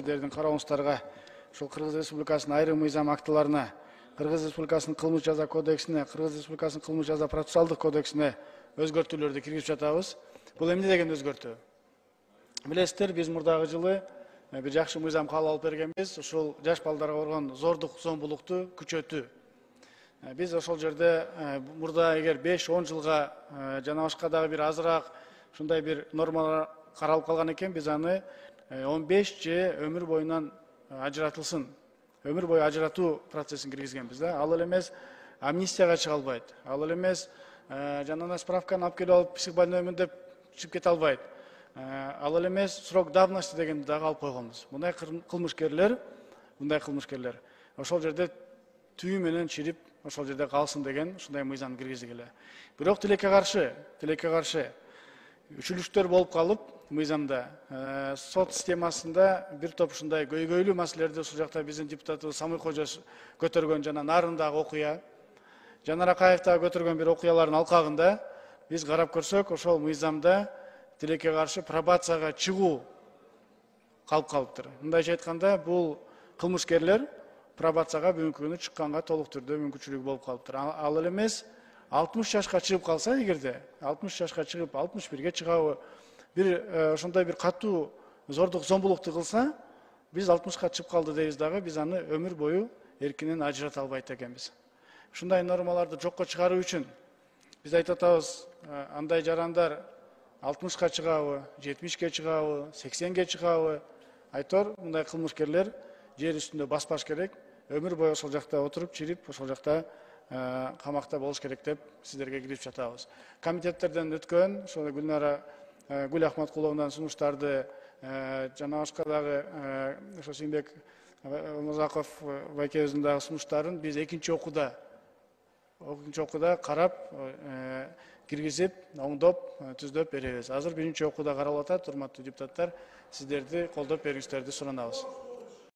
сиздердин карооңуздарга ушул Кыргыз Республикасынын айрым мыйзам актыларына, Кыргыз Республикасынын кылмыш жаза кодексине, Кыргыз Республикасынын кылмыш жаза процессуалдык кодексине өзгөртүүлөрдү киргизип жатабыз. Бул эмне деген өзгөртүү? Билесиздер, биз мурдагы жылы бир жакшы мыйзам кабыл алып бергенбиз. Ушул жаш балдарга болгон зордук, зомбулукту күчөтүү. Биз ошол жерде мурда эгер 5-10 жылга жана башка дагы бир азыраак ушундай бир нормалар каралып калган экен, биз аны 15 же өмүр боюнан ажыратылсын. Өмүр бою ажыратуу процессин киргизгенбиз да. Ал эле эмес амнистияга чыга албайт. Ал эле эмес жанагы справканы алып келип алып психбольной деп чыгып кете албайт. Ал эле эмес срок давности дегенди дагы алып койгонбуз. Мындай кылмышкерлер ошол жерде түйү менен чирип, ошол жерде калсын деген ушундай мыйзам киргиздик эле. Бирок тилекке каршы үчүлүштөр болуп калып, мыйзамда сот системасында бир топ ушундай көйгөйлүү маселелерди ушул жакта биздин депутатыбыз Самый Кожо көтөргөн жана Нарындагы окуя, Жанар Акаевдагы көтөргөн бир окуялардын алкагында биз карап көрсөк, ошол мыйзамда тилекке каршы пробацияга чыгуу калып калыптыр. Мындайча айтканда, бул кылмышкерлер пробацияга бүгүнкү күнү чыкканга толук түрдө мүмкүнчүлүгү болуп калыптыр. Ал эле эмес 60 жашка чыгып калса, эгерде 60 жашка чыгып 61ге чыгабы, бир ошондой бир катуу зордук, зомбулукту кылса, биз 60ка чыгып калды дейбиз дагы, биз аны өмүр бою эркинен ажырата албайт экенбиз. Ушундай нормаларды жокко чыгаруу үчүн биз айтып атабыз, андай жарандар 60ка чыгабы, 70ке чыгабы, 80ге чыгабы, айтор мындай кылмышкерлер жер үстүндө баспаш керек, өмүр бою ошол жакта отуруп, чирип, ошол жакта камакта болуш керек деп сиздерге кирип жатабыз. Комитеттерден өткөн, ошол Гүл Ахматкуловнун сунуштарды, жана башка дагы ошо Сүйүнбек Музаков байкебиздин дагы сунуштарын биз экинчи окууда карап, киргизип, оңдоп, түздөп беребиз. Азыр биринчи окууда каралып атат, урматтуу депутаттар, сиздерди колдоп берүүңүздөрдү суранабыз.